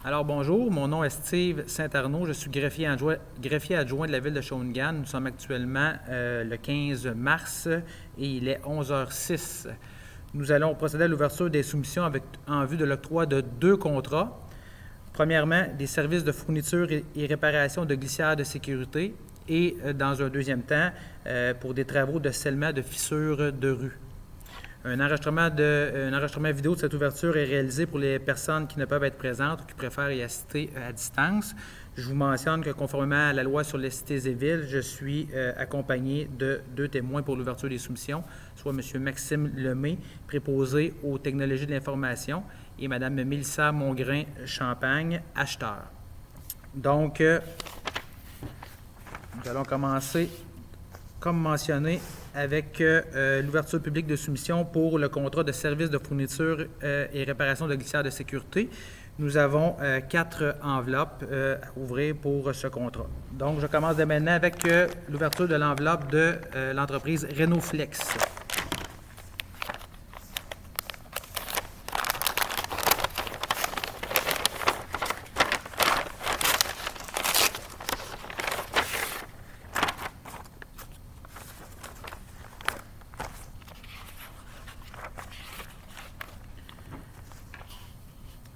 Alors bonjour, mon nom est Steve Saint-Arnaud, je suis greffier adjoint de la ville de Shawinigan. Nous sommes actuellement le 15 mars et il est 11h06. Nous allons procéder à l'ouverture des soumissions en vue de l'octroi de 2 contrats. Premièrement, des services de fourniture et réparation de glissières de sécurité et dans un deuxième temps, pour des travaux de scellement de fissures de rue. Un enregistrement vidéo de cette ouverture est réalisé pour les personnes qui ne peuvent être présentes ou qui préfèrent y assister à distance. Je vous mentionne que conformément à la loi sur les cités et villes, je suis accompagné de 2 témoins pour l'ouverture des soumissions, soit M. Maxime Lemay, préposé aux technologies de l'information, et Mme Mélissa Mongrain-Champagne, acheteur. Donc, nous allons commencer, comme mentionné, avec l'ouverture publique de soumission pour le contrat de service de fourniture et réparation de glissières de sécurité. Nous avons 4 enveloppes à ouvrir pour ce contrat. Donc, je commence dès maintenant avec l'ouverture de l'enveloppe de l'entreprise Renoflex.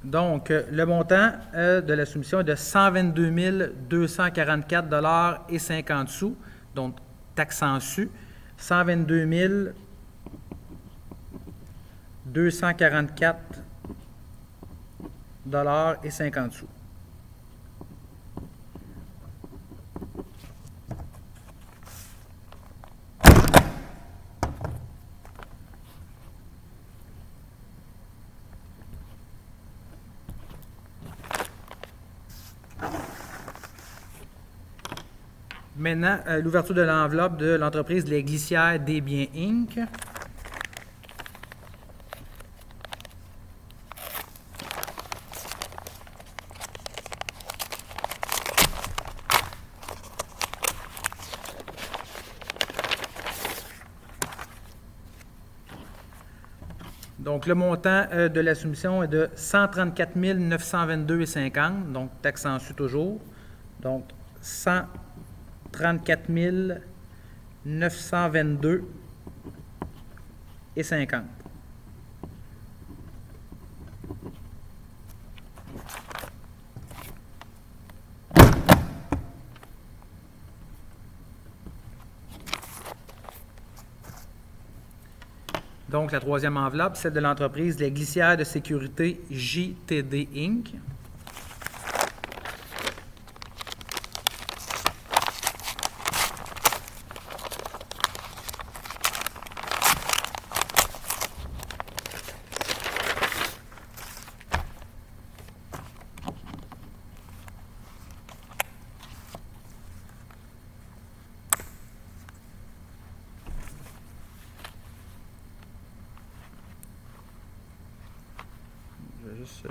Donc, le montant de la soumission est de 122 244,50 $, donc taxant su, 122 244,50 $. Maintenant, l'ouverture de l'enveloppe de l'entreprise Les Glissières des Biens Inc. Donc, le montant de la soumission est de 134 922,50 $, donc taxant su toujours. Donc, 134 922,50 $. Donc, la troisième enveloppe, celle de l'entreprise Les Glissières de sécurité JTD Inc. Je vais juste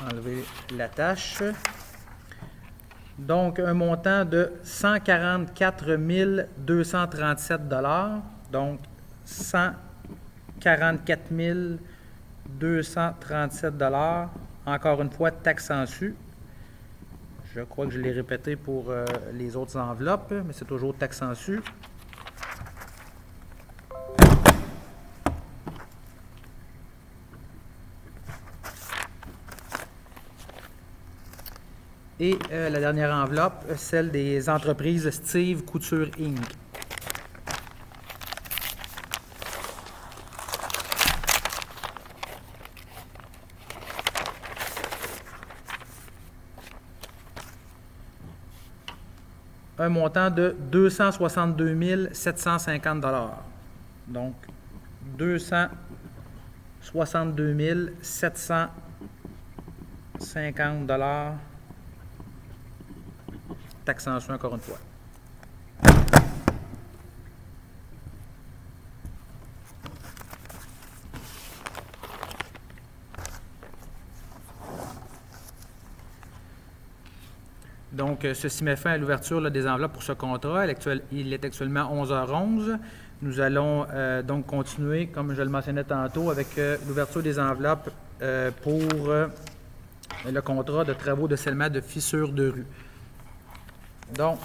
enlever la tâche. Donc, un montant de 144 237 $. Donc, 144 237 $. Encore une fois, taxant su. Je crois que je l'ai répété pour les autres enveloppes, mais c'est toujours taxant su. Et la dernière enveloppe, celle des entreprises Steve Couture Inc. Un montant de 262 750 $. Donc, 262 750 $. Taxant su encore une fois. Donc, ceci met fin à l'ouverture des enveloppes pour ce contrat. Il est actuellement 11h11. Nous allons donc continuer, comme je le mentionnais tantôt, avec l'ouverture des enveloppes pour le contrat de travaux de scellement de fissures de rue. Donc,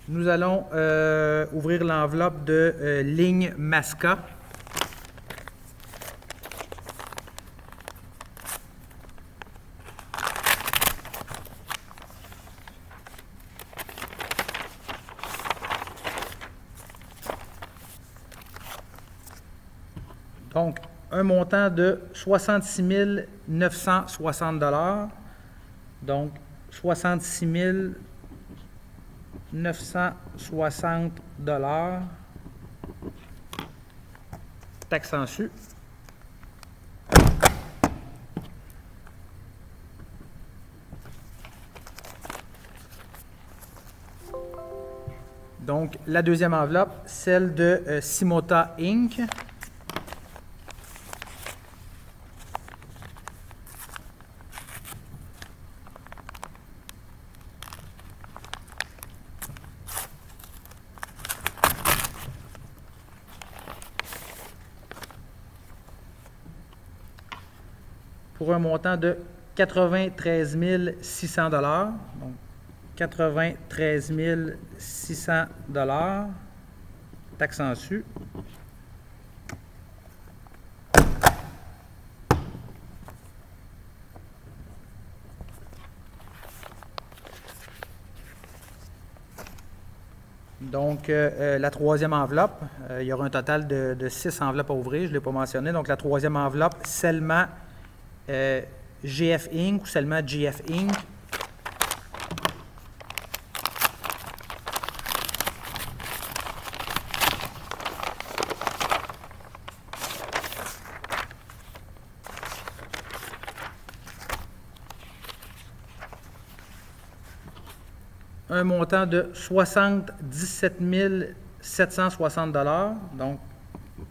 nous allons ouvrir l'enveloppe de ligne Masca. Donc, un montant de 66 960 $. Donc, 66 960 $. Taxe en su. Donc, la deuxième enveloppe, celle de Simota Inc. Pour un montant de 93 600 $. Donc, 93 600 $, taxe en su. Donc, la troisième enveloppe, il y aura un total de 6 enveloppes à ouvrir, je ne l'ai pas mentionné. Donc, la troisième enveloppe, Scellement GF Inc. ou Scellement GF Inc. Un montant de 77 760 $. Donc,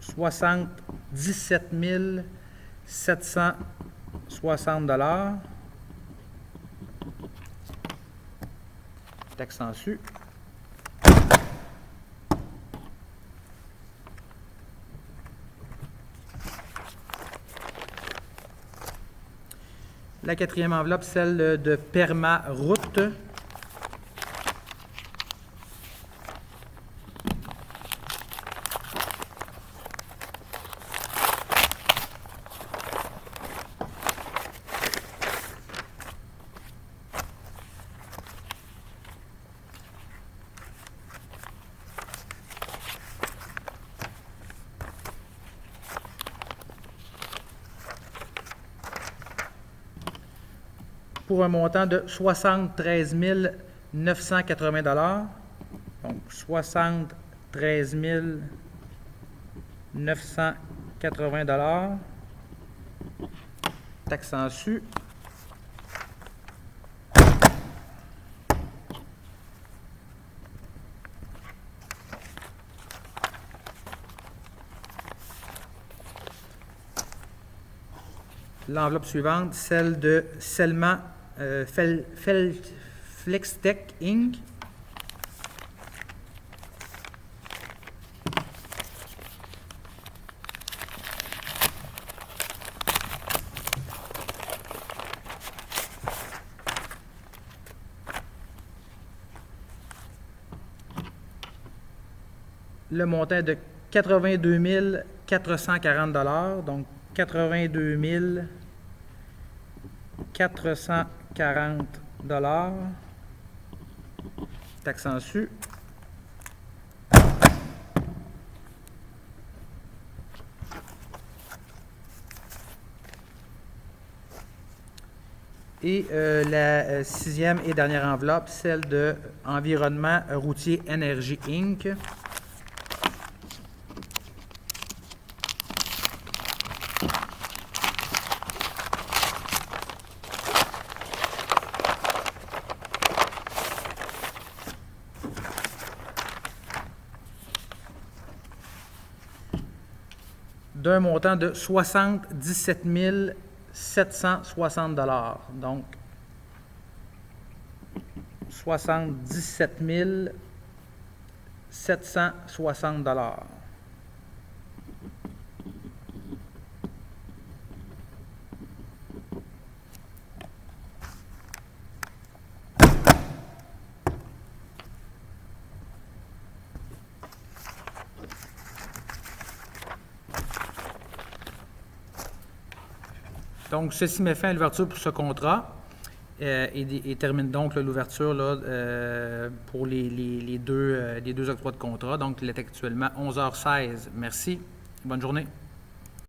77 760 $. Taxe en su. La quatrième enveloppe, celle de Perma Route. Pour un montant de 73 980 $. Donc, 73 980 $. Taxe en su. L'enveloppe suivante, celle de Scellement Flextech Inc. Le montant est de 82 440 $. Donc, 82 440 $. Taxe en su. Et la sixième et dernière enveloppe, celle de Environnement routier Énergie Inc. D'un montant de 77 760 $. Donc, 77 760 $. Donc, ceci met fin à l'ouverture pour ce contrat et termine donc l'ouverture pour les deux octrois de contrat. Donc, il est actuellement 11h16. Merci. Bonne journée.